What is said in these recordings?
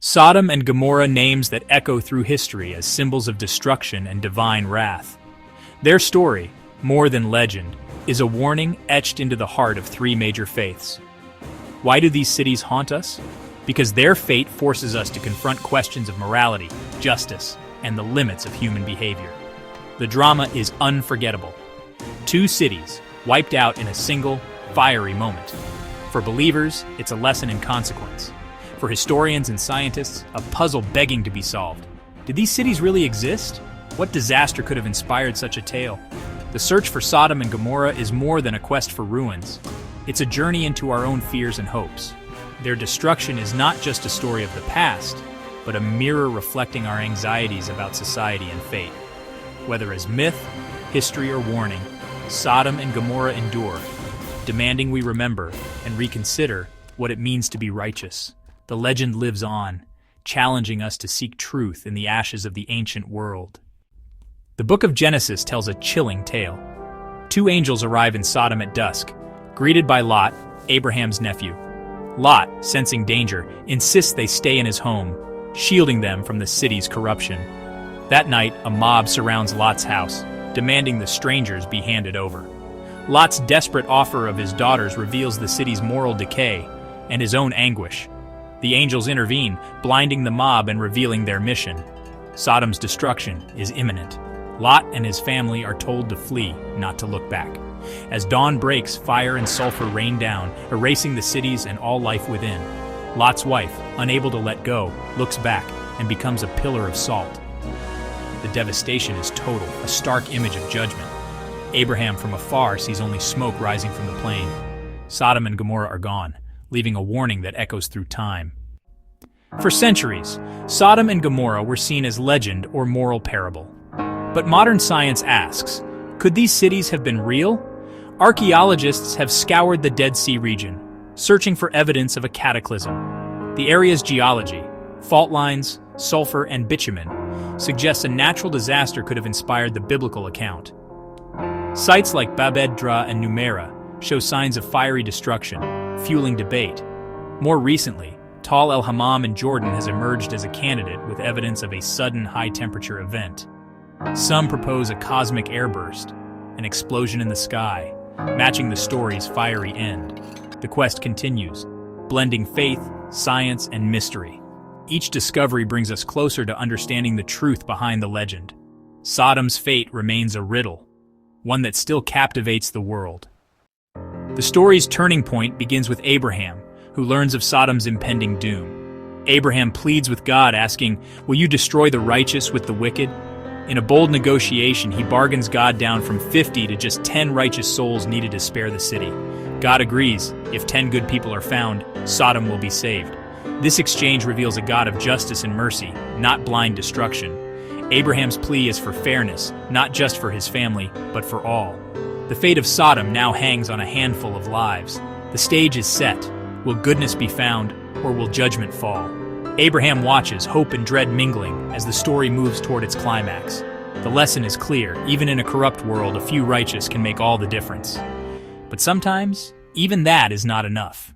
Sodom and Gomorrah, names that echo through history as symbols of destruction and divine wrath. Their story, more than legend, is a warning etched into the heart of three major faiths. Why do these cities haunt us? Because their fate forces us to confront questions of morality, justice, and the limits of human behavior. The drama is unforgettable. Two cities wiped out in a single, fiery moment. For believers, it's a lesson in consequence. For historians and scientists, a puzzle begging to be solved. Did these cities really exist? What disaster could have inspired such a tale? The search for Sodom and Gomorrah is more than a quest for ruins. It's a journey into our own fears and hopes. Their destruction is not just a story of the past, but a mirror reflecting our anxieties about society and fate. Whether as myth, history, or warning, Sodom and Gomorrah endure, demanding we remember and reconsider what it means to be righteous. The legend lives on, challenging us to seek truth in the ashes of the ancient world. The book of Genesis tells a chilling tale. Two angels arrive in Sodom at dusk, greeted by Lot, Abraham's nephew. Lot, sensing danger, insists they stay in his home, shielding them from the city's corruption. That night, a mob surrounds Lot's house, demanding the strangers be handed over. Lot's desperate offer of his daughters reveals the city's moral decay and his own anguish. The angels intervene, blinding the mob and revealing their mission. Sodom's destruction is imminent. Lot and his family are told to flee, not to look back. As dawn breaks, fire and sulfur rain down, erasing the cities and all life within. Lot's wife, unable to let go, looks back and becomes a pillar of salt. The devastation is total, a stark image of judgment. Abraham from afar sees only smoke rising from the plain. Sodom and Gomorrah are gone, leaving a warning that echoes through time. For centuries, Sodom and Gomorrah were seen as legend or moral parable. But modern science asks, could these cities have been real? Archaeologists have scoured the Dead Sea region, searching for evidence of a cataclysm. The area's geology, fault lines, sulfur, and bitumen, suggests a natural disaster could have inspired the biblical account. Sites like Bab Edra and Numeira show signs of fiery destruction, fueling debate. More recently, Tal el-Hammam in Jordan has emerged as a candidate with evidence of a sudden high-temperature event. Some propose a cosmic airburst, an explosion in the sky, matching the story's fiery end. The quest continues, blending faith, science, and mystery. Each discovery brings us closer to understanding the truth behind the legend. Sodom's fate remains a riddle, one that still captivates the world. The story's turning point begins with Abraham, who learns of Sodom's impending doom. Abraham pleads with God, asking, "Will you destroy the righteous with the wicked?" In a bold negotiation, he bargains God down from 50 to just 10 righteous souls needed to spare the city. God agrees. If 10 good people are found, Sodom will be saved. This exchange reveals a God of justice and mercy, not blind destruction. Abraham's plea is for fairness, not just for his family, but for all. The fate of Sodom now hangs on a handful of lives. The stage is set. Will goodness be found, or will judgment fall? Abraham watches, hope and dread mingling, as the story moves toward its climax. The lesson is clear. Even in a corrupt world, a few righteous can make all the difference. But sometimes, even that is not enough.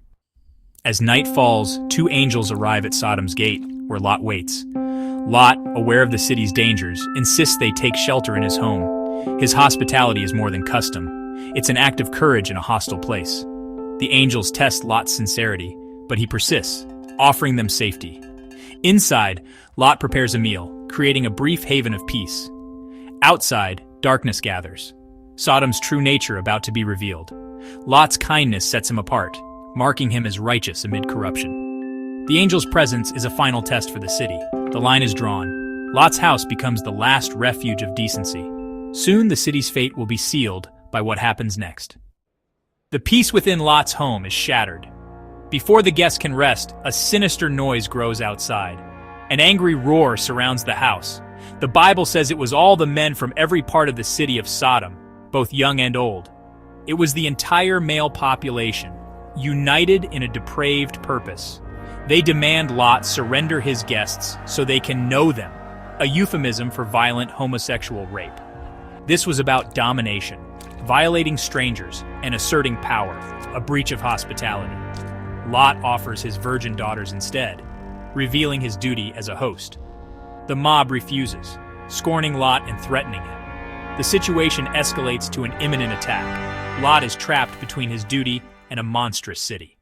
As night falls, two angels arrive at Sodom's gate, where Lot waits. Lot, aware of the city's dangers, insists they take shelter in his home. His hospitality is more than custom. It's an act of courage in a hostile place. The angels test Lot's sincerity, but he persists, offering them safety. Inside, Lot prepares a meal, creating a brief haven of peace. Outside, darkness gathers, Sodom's true nature about to be revealed. Lot's kindness sets him apart, marking him as righteous amid corruption. The angel's presence is a final test for the city. The line is drawn. Lot's house becomes the last refuge of decency. Soon the city's fate will be sealed by what happens next. The peace within Lot's home is shattered. Before the guests can rest, a sinister noise grows outside. An angry roar surrounds the house. The Bible says it was all the men from every part of the city of Sodom, both young and old. It was the entire male population, united in a depraved purpose. They demand Lot surrender his guests so they can know them, a euphemism for violent homosexual rape. This was about domination, violating strangers, and asserting power, a breach of hospitality. Lot offers his virgin daughters instead. revealing his duty as a host. The mob refuses, scorning Lot and threatening him. The situation escalates to an imminent attack. Lot is trapped between his duty and a monstrous city.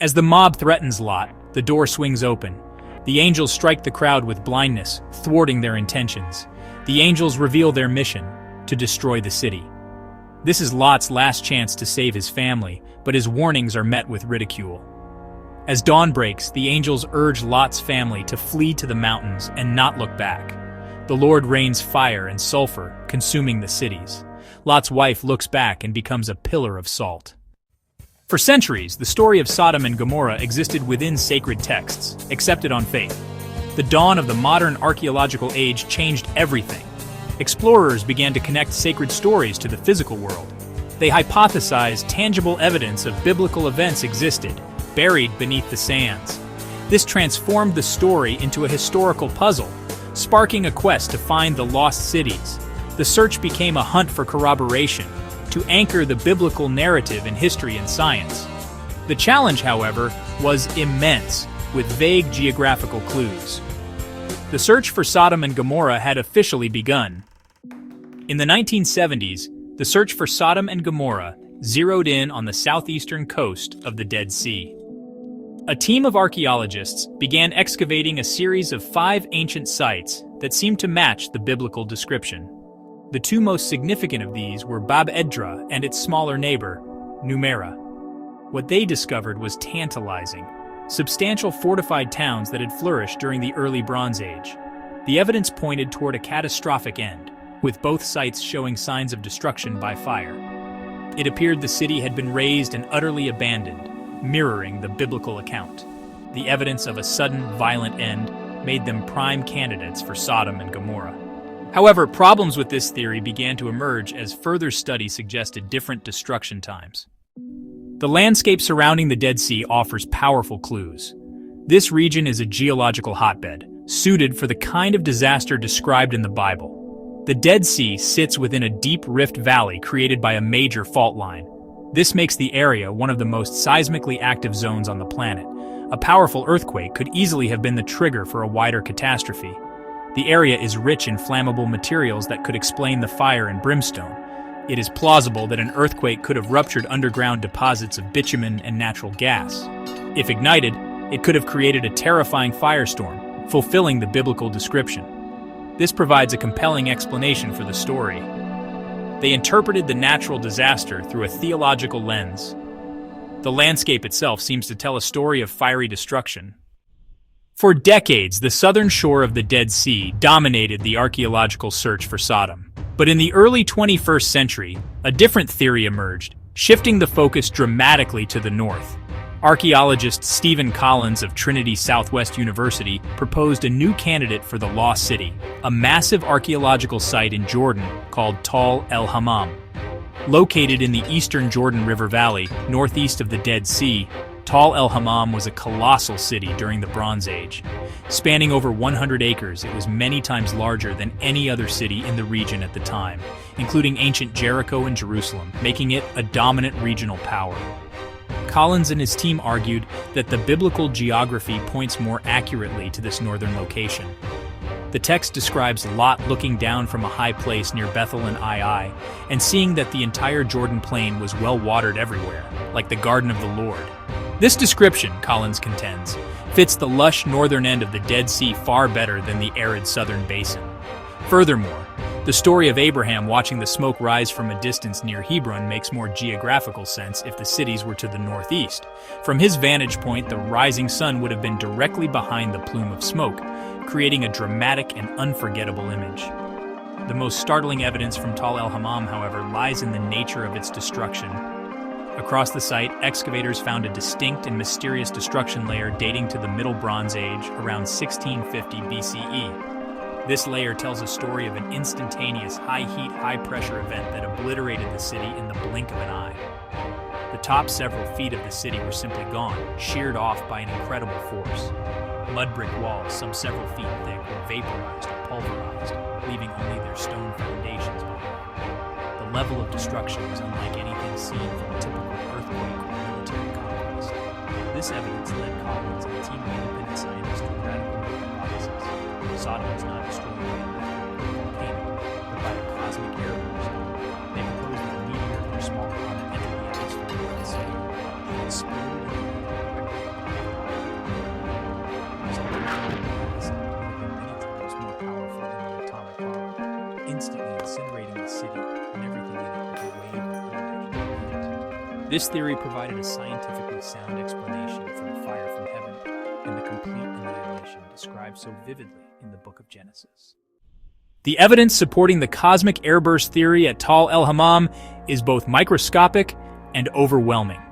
As the mob threatens Lot, the door swings open. The angels strike the crowd with blindness, thwarting their intentions. The angels reveal their mission: to destroy the city. This is Lot's last chance to save his family, but his warnings are met with ridicule. As dawn breaks, the angels urge Lot's family to flee to the mountains and not look back. The Lord rains fire and sulfur, consuming the cities. Lot's wife looks back and becomes a pillar of salt. For centuries, the story of Sodom and Gomorrah existed within sacred texts, accepted on faith. The dawn of the modern archaeological age changed everything. Explorers began to connect sacred stories to the physical world. They hypothesized tangible evidence of biblical events existed, buried beneath the sands. This transformed the story into a historical puzzle, sparking a quest to find the lost cities. The search became a hunt for corroboration, to anchor the biblical narrative in history and science. The challenge, however, was immense, with vague geographical clues. The search for Sodom and Gomorrah had officially begun. In the 1970s, the search for Sodom and Gomorrah zeroed in on the southeastern coast of the Dead Sea. A team of archaeologists began excavating a series of 5 ancient sites that seemed to match the biblical description. The 2 most significant of these were Bab Edra and its smaller neighbor, Numera. What they discovered was tantalizing: substantial fortified towns that had flourished during the early Bronze Age. The evidence pointed toward a catastrophic end, with both sites showing signs of destruction by fire. It appeared the city had been razed and utterly abandoned, mirroring the biblical account. The evidence of a sudden, violent end made them prime candidates for Sodom and Gomorrah. However, problems with this theory began to emerge as further study suggested different destruction times. The landscape surrounding the Dead Sea offers powerful clues. This region is a geological hotbed, suited for the kind of disaster described in the Bible. The Dead Sea sits within a deep rift valley created by a major fault line. This makes the area one of the most seismically active zones on the planet. A powerful earthquake could easily have been the trigger for a wider catastrophe. The area is rich in flammable materials that could explain the fire and brimstone. It is plausible that an earthquake could have ruptured underground deposits of bitumen and natural gas. If ignited, it could have created a terrifying firestorm, fulfilling the biblical description. This provides a compelling explanation for the story. They interpreted the natural disaster through a theological lens. The landscape itself seems to tell a story of fiery destruction. For decades, the southern shore of the Dead Sea dominated the archaeological search for Sodom. But in the early 21st century, a different theory emerged, shifting the focus dramatically to the north. Archaeologist Stephen Collins of Trinity Southwest University proposed a new candidate for the Lost City, a massive archaeological site in Jordan called Tal el-Hammam. Located in the eastern Jordan River Valley, northeast of the Dead Sea, Tal el-Hammam was a colossal city during the Bronze Age. Spanning over 100 acres, it was many times larger than any other city in the region at the time, including ancient Jericho and Jerusalem, making it a dominant regional power. Collins and his team argued that the biblical geography points more accurately to this northern location. The text describes Lot looking down from a high place near Bethel and Ai, and seeing that the entire Jordan plain was well watered everywhere, like the garden of the Lord. This description, Collins contends, fits the lush northern end of the Dead Sea far better than the arid southern basin. Furthermore, the story of Abraham watching the smoke rise from a distance near Hebron makes more geographical sense if the cities were to the northeast. From his vantage point, the rising sun would have been directly behind the plume of smoke, creating a dramatic and unforgettable image. The most startling evidence from Tal el-Hammam, however, lies in the nature of its destruction. Across the site, excavators found a distinct and mysterious destruction layer dating to the Middle Bronze Age, around 1650 BCE. This layer tells a story of an instantaneous, high-heat, high-pressure event that obliterated the city in the blink of an eye. The top several feet of the city were simply gone, sheared off by an incredible force. Mud brick walls, some several feet thick, were vaporized or pulverized, leaving only their stone foundations behind. The level of destruction was unlike anything seen from a typical earthquake or military conquest. This evidence led Collins and a team of independent scientists to a radical new hypothesis. Sodom was not destroyed by an earthquake or volcano, but by a cosmic airburst. They proposed that a meteor or small comet entered the atmosphere of the city and exploded in the air directly upon the fire. Resulting in a significant many times more powerful than an atomic bomb, instantly incinerating the city and everything in it with a wave of heat. This theory provided a scientifically sound explanation for the fire from heaven and the complete annihilation described so vividly in the book of Genesis. The evidence supporting the cosmic airburst theory at Tal el-Hammam is both microscopic and overwhelming.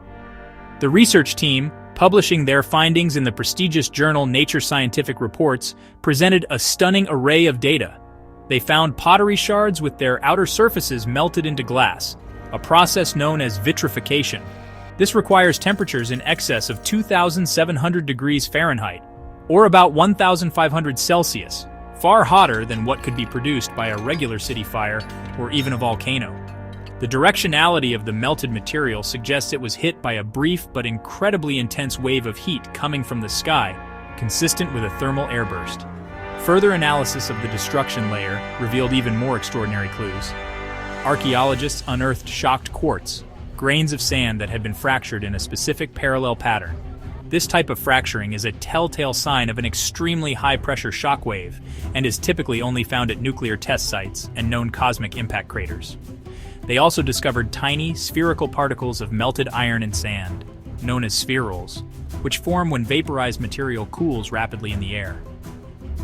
The research team, publishing their findings in the prestigious journal Nature Scientific Reports, presented a stunning array of data. They found pottery shards with their outer surfaces melted into glass, a process known as vitrification. This requires temperatures in excess of 2,700 degrees Fahrenheit, or about 1,500 Celsius, far hotter than what could be produced by a regular city fire or even a volcano. The directionality of the melted material suggests it was hit by a brief but incredibly intense wave of heat coming from the sky, consistent with a thermal airburst. Further analysis of the destruction layer revealed even more extraordinary clues. Archaeologists unearthed shocked quartz, grains of sand that had been fractured in a specific parallel pattern. This type of fracturing is a telltale sign of an extremely high-pressure shock wave and is typically only found at nuclear test sites and known cosmic impact craters. They also discovered tiny, spherical particles of melted iron and sand, known as spherules, which form when vaporized material cools rapidly in the air.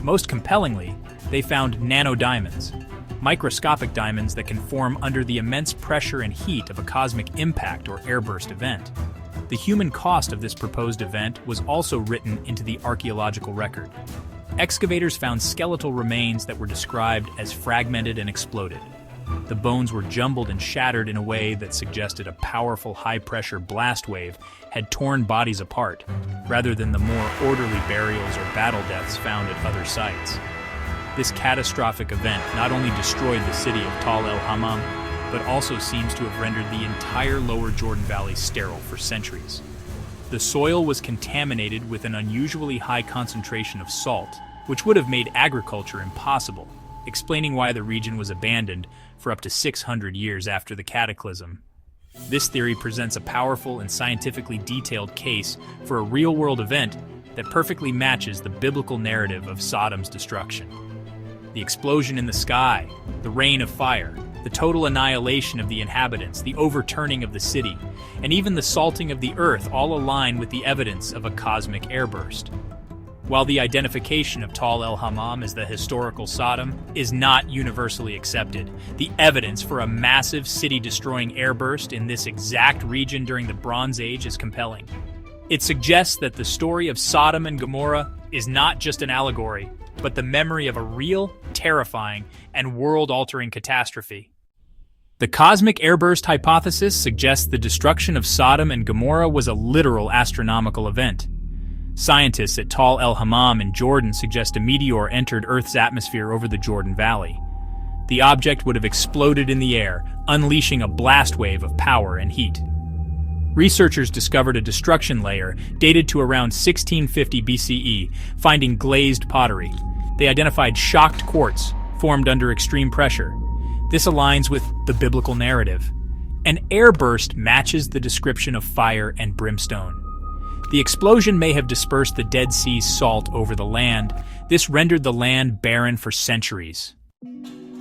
Most compellingly, they found nanodiamonds, microscopic diamonds that can form under the immense pressure and heat of a cosmic impact or airburst event. The human cost of this proposed event was also written into the archaeological record. Excavators found skeletal remains that were described as fragmented and exploded. The bones were jumbled and shattered in a way that suggested a powerful high-pressure blast wave had torn bodies apart, rather than the more orderly burials or battle deaths found at other sites. This catastrophic event not only destroyed the city of Tal el-Hammam, but also seems to have rendered the entire lower Jordan Valley sterile for centuries. The soil was contaminated with an unusually high concentration of salt, which would have made agriculture impossible, explaining why the region was abandoned for up to 600 years after the cataclysm. This theory presents a powerful and scientifically detailed case for a real-world event that perfectly matches the biblical narrative of Sodom's destruction. The explosion in the sky, the rain of fire, the total annihilation of the inhabitants, the overturning of the city, and even the salting of the earth all align with the evidence of a cosmic airburst. While the identification of Tal el-Hammam as the historical Sodom is not universally accepted, the evidence for a massive city-destroying airburst in this exact region during the Bronze Age is compelling. It suggests that the story of Sodom and Gomorrah is not just an allegory, but the memory of a real, terrifying, and world-altering catastrophe. The cosmic airburst hypothesis suggests the destruction of Sodom and Gomorrah was a literal astronomical event. Scientists at Tal el-Hammam in Jordan suggest a meteor entered Earth's atmosphere over the Jordan Valley. The object would have exploded in the air, unleashing a blast wave of power and heat. Researchers discovered a destruction layer dated to around 1650 BCE, finding glazed pottery. They identified shocked quartz, formed under extreme pressure. This aligns with the biblical narrative. An airburst matches the description of fire and brimstone. The explosion may have dispersed the Dead Sea's salt over the land. This rendered the land barren for centuries.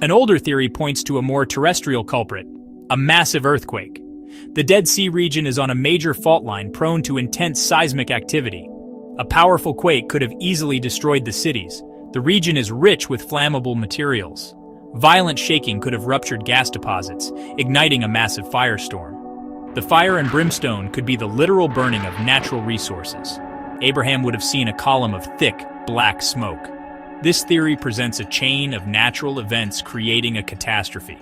An older theory points to a more terrestrial culprit, a massive earthquake. The Dead Sea region is on a major fault line prone to intense seismic activity. A powerful quake could have easily destroyed the cities. The region is rich with flammable materials. Violent shaking could have ruptured gas deposits, igniting a massive firestorm. The fire and brimstone could be the literal burning of natural resources. Abraham would have seen a column of thick, black smoke. This theory presents a chain of natural events creating a catastrophe.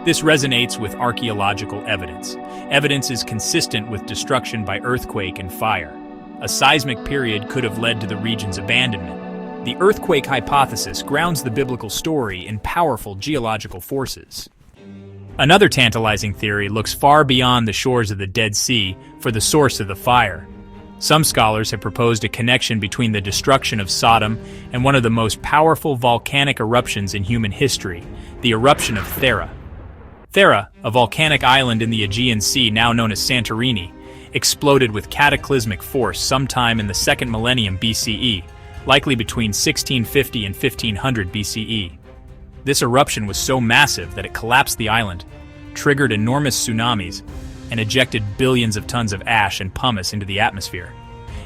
This resonates with archaeological evidence. Evidence is consistent with destruction by earthquake and fire. A seismic period could have led to the region's abandonment. The earthquake hypothesis grounds the biblical story in powerful geological forces. Another tantalizing theory looks far beyond the shores of the Dead Sea for the source of the fire. Some scholars have proposed a connection between the destruction of Sodom and one of the most powerful volcanic eruptions in human history, the eruption of Thera. Thera, a volcanic island in the Aegean Sea now known as Santorini, exploded with cataclysmic force sometime in the second millennium BCE, likely between 1650 and 1500 BCE. This eruption was so massive that it collapsed the island, triggered enormous tsunamis, and ejected billions of tons of ash and pumice into the atmosphere,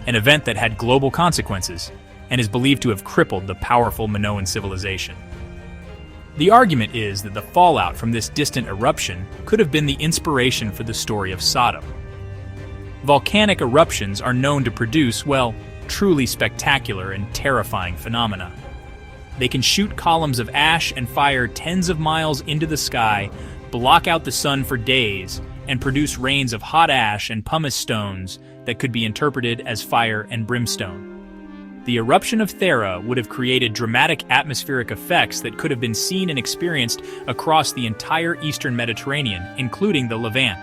an event that had global consequences and is believed to have crippled the powerful Minoan civilization. The argument is that the fallout from this distant eruption could have been the inspiration for the story of Sodom. Volcanic eruptions are known to produce, well, truly spectacular and terrifying phenomena. They can shoot columns of ash and fire tens of miles into the sky, block out the sun for days, and produce rains of hot ash and pumice stones that could be interpreted as fire and brimstone. The eruption of Thera would have created dramatic atmospheric effects that could have been seen and experienced across the entire eastern Mediterranean, including the Levant.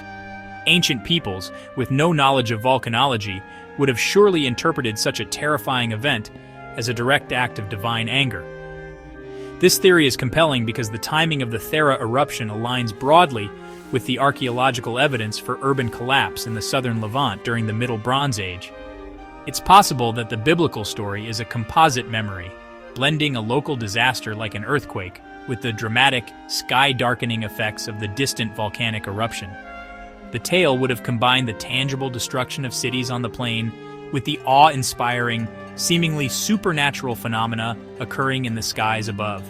Ancient peoples, with no knowledge of volcanology, would have surely interpreted such a terrifying event as a direct act of divine anger. This theory is compelling because the timing of the Thera eruption aligns broadly with the archaeological evidence for urban collapse in the southern Levant during the Middle Bronze Age. It's possible that the biblical story is a composite memory, blending a local disaster like an earthquake with the dramatic, sky-darkening effects of the distant volcanic eruption. The tale would have combined the tangible destruction of cities on the plain with the awe-inspiring, seemingly supernatural phenomena occurring in the skies above.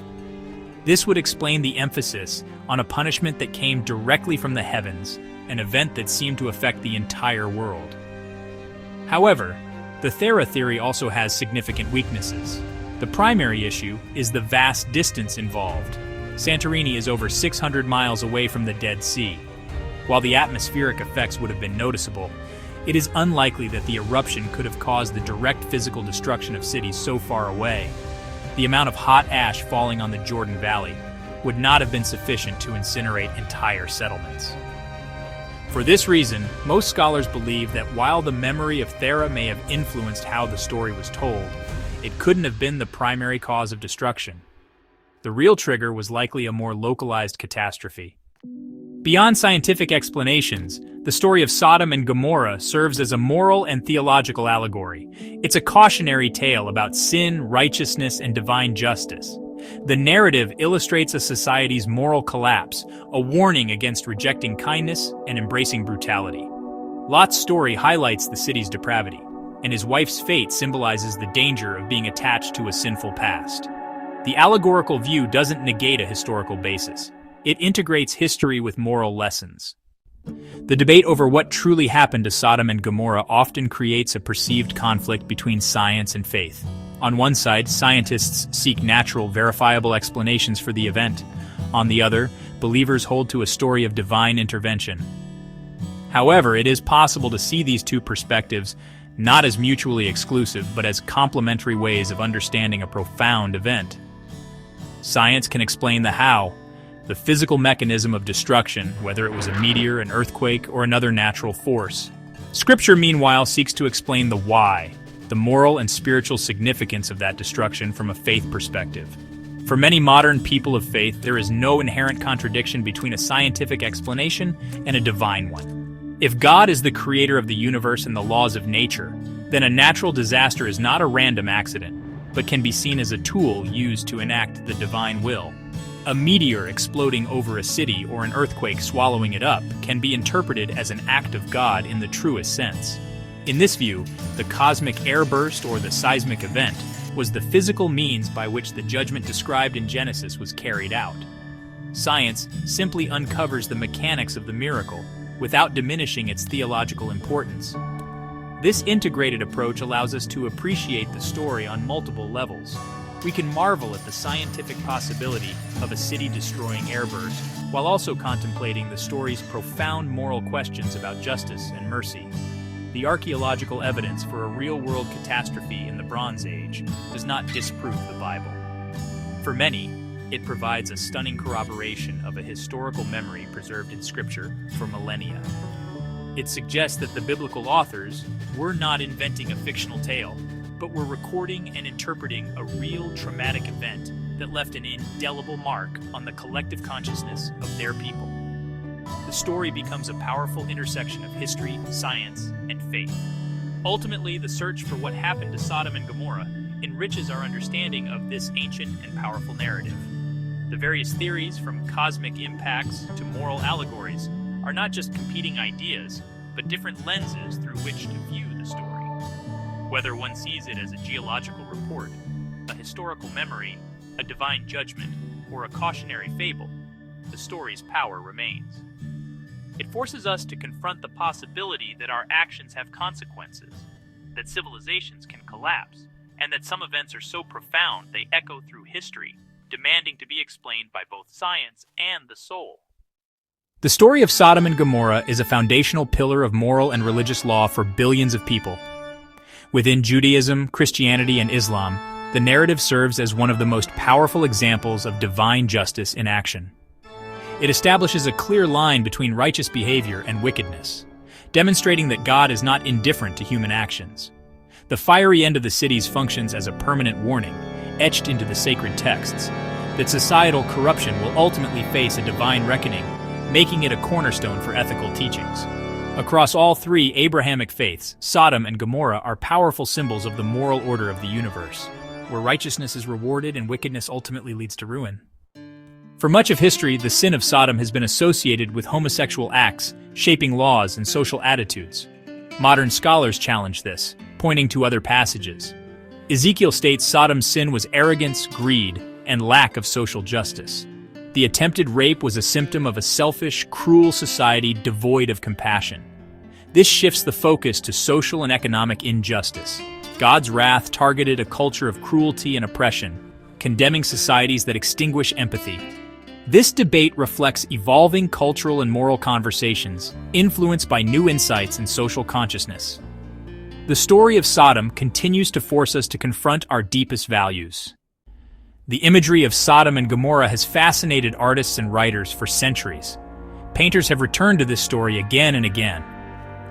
This would explain the emphasis on a punishment that came directly from the heavens, an event that seemed to affect the entire world. However, the Thera theory also has significant weaknesses. The primary issue is the vast distance involved. Santorini is over 600 miles away from the Dead Sea. While the atmospheric effects would have been noticeable, it is unlikely that the eruption could have caused the direct physical destruction of cities so far away. The amount of hot ash falling on the Jordan Valley would not have been sufficient to incinerate entire settlements. For this reason, most scholars believe that while the memory of Thera may have influenced how the story was told, it couldn't have been the primary cause of destruction. The real trigger was likely a more localized catastrophe. Beyond scientific explanations, the story of Sodom and Gomorrah serves as a moral and theological allegory. It's a cautionary tale about sin, righteousness, and divine justice. The narrative illustrates a society's moral collapse, a warning against rejecting kindness and embracing brutality. Lot's story highlights the city's depravity, and his wife's fate symbolizes the danger of being attached to a sinful past. The allegorical view doesn't negate a historical basis. It integrates history with moral lessons. The debate over what truly happened to Sodom and Gomorrah often creates a perceived conflict between science and faith. On one side, scientists seek natural, verifiable explanations for the event. On the other, believers hold to a story of divine intervention. However, it is possible to see these two perspectives not as mutually exclusive, but as complementary ways of understanding a profound event. Science can explain the how, the physical mechanism of destruction, whether it was a meteor, an earthquake, or another natural force. Scripture, meanwhile, seeks to explain the why, the moral and spiritual significance of that destruction from a faith perspective. For many modern people of faith, there is no inherent contradiction between a scientific explanation and a divine one. If God is the creator of the universe and the laws of nature, then a natural disaster is not a random accident, but can be seen as a tool used to enact the divine will. A meteor exploding over a city or an earthquake swallowing it up can be interpreted as an act of God in the truest sense. In this view, the cosmic airburst or the seismic event was the physical means by which the judgment described in Genesis was carried out. Science simply uncovers the mechanics of the miracle without diminishing its theological importance. This integrated approach allows us to appreciate the story on multiple levels. We can marvel at the scientific possibility of a city-destroying airburst, while also contemplating the story's profound moral questions about justice and mercy. The archaeological evidence for a real-world catastrophe in the Bronze Age does not disprove the Bible. For many, it provides a stunning corroboration of a historical memory preserved in Scripture for millennia. It suggests that the biblical authors were not inventing a fictional tale, but were recording and interpreting a real traumatic event that left an indelible mark on the collective consciousness of their people. The story becomes a powerful intersection of history, science, and faith. Ultimately, the search for what happened to Sodom and Gomorrah enriches our understanding of this ancient and powerful narrative. The various theories, from cosmic impacts to moral allegories, are not just competing ideas, but different lenses through which to view the story. Whether one sees it as a geological report, a historical memory, a divine judgment, or a cautionary fable, the story's power remains. It forces us to confront the possibility that our actions have consequences, that civilizations can collapse, and that some events are so profound they echo through history, demanding to be explained by both science and the soul. The story of Sodom and Gomorrah is a foundational pillar of moral and religious law for billions of people. Within Judaism, Christianity, and Islam, the narrative serves as one of the most powerful examples of divine justice in action. It establishes a clear line between righteous behavior and wickedness, demonstrating that God is not indifferent to human actions. The fiery end of the cities functions as a permanent warning, etched into the sacred texts, that societal corruption will ultimately face a divine reckoning, making it a cornerstone for ethical teachings. Across all three Abrahamic faiths, Sodom and Gomorrah are powerful symbols of the moral order of the universe, where righteousness is rewarded and wickedness ultimately leads to ruin. For much of history, the sin of Sodom has been associated with homosexual acts, shaping laws and social attitudes. Modern scholars challenge this, pointing to other passages. Ezekiel states Sodom's sin was arrogance, greed, and lack of social justice. The attempted rape was a symptom of a selfish, cruel society devoid of compassion. This shifts the focus to social and economic injustice. God's wrath targeted a culture of cruelty and oppression, condemning societies that extinguish empathy. This debate reflects evolving cultural and moral conversations, influenced by new insights in social consciousness. The story of Sodom continues to force us to confront our deepest values. The imagery of Sodom and Gomorrah has fascinated artists and writers for centuries. Painters have returned to this story again and again.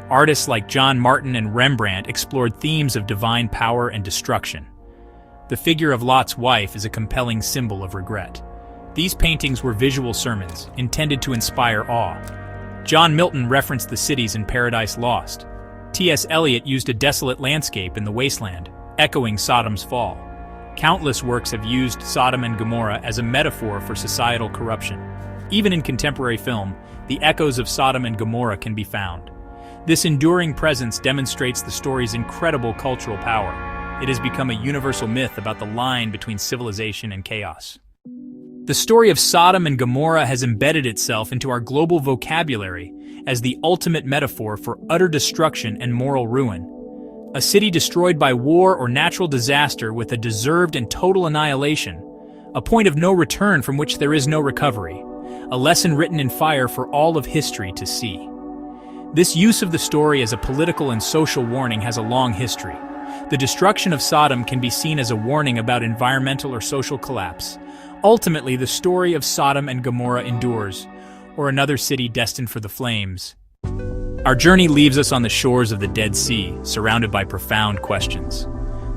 Artists like John Martin and Rembrandt explored themes of divine power and destruction. The figure of Lot's wife is a compelling symbol of regret. These paintings were visual sermons, intended to inspire awe. John Milton referenced the cities in Paradise Lost. T.S. Eliot used a desolate landscape in The Wasteland, echoing Sodom's fall. Countless works have used Sodom and Gomorrah as a metaphor for societal corruption. Even in contemporary film, the echoes of Sodom and Gomorrah can be found. This enduring presence demonstrates the story's incredible cultural power. It has become a universal myth about the line between civilization and chaos. The story of Sodom and Gomorrah has embedded itself into our global vocabulary as the ultimate metaphor for utter destruction and moral ruin. A city destroyed by war or natural disaster with a deserved and total annihilation, a point of no return from which there is no recovery, a lesson written in fire for all of history to see. This use of the story as a political and social warning has a long history. The destruction of Sodom can be seen as a warning about environmental or social collapse. Ultimately, the story of Sodom and Gomorrah endures, or another city destined for the flames. Our journey leaves us on the shores of the Dead Sea, surrounded by profound questions.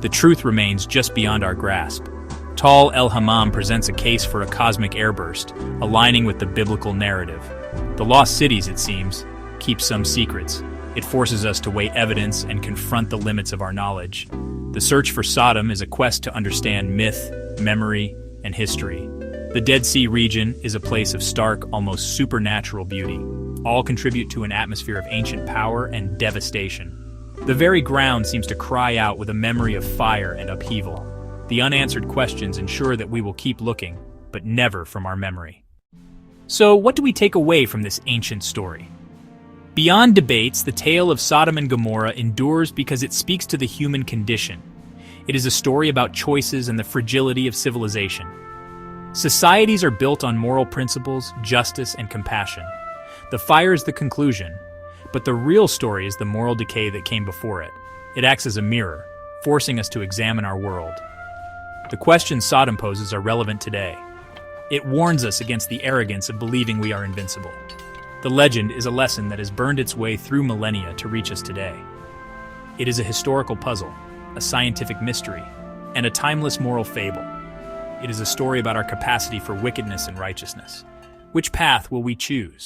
The truth remains just beyond our grasp. Tal el-Hammam presents a case for a cosmic airburst, aligning with the biblical narrative. The lost cities, it seems, keep some secrets. It forces us to weigh evidence and confront the limits of our knowledge. The search for Sodom is a quest to understand myth, memory, and history. The Dead Sea region is a place of stark, almost supernatural beauty. All contribute to an atmosphere of ancient power and devastation. The very ground seems to cry out with a memory of fire and upheaval. The unanswered questions ensure that we will keep looking, but never from our memory. So, what do we take away from this ancient story? Beyond debates, the tale of Sodom and Gomorrah endures because it speaks to the human condition. It is a story about choices and the fragility of civilization. Societies are built on moral principles, justice, and compassion. The fire is the conclusion, but the real story is the moral decay that came before it. It acts as a mirror, forcing us to examine our world. The questions Sodom poses are relevant today. It warns us against the arrogance of believing we are invincible. The legend is a lesson that has burned its way through millennia to reach us today. It is a historical puzzle, a scientific mystery, and a timeless moral fable. It is a story about our capacity for wickedness and righteousness. Which path will we choose?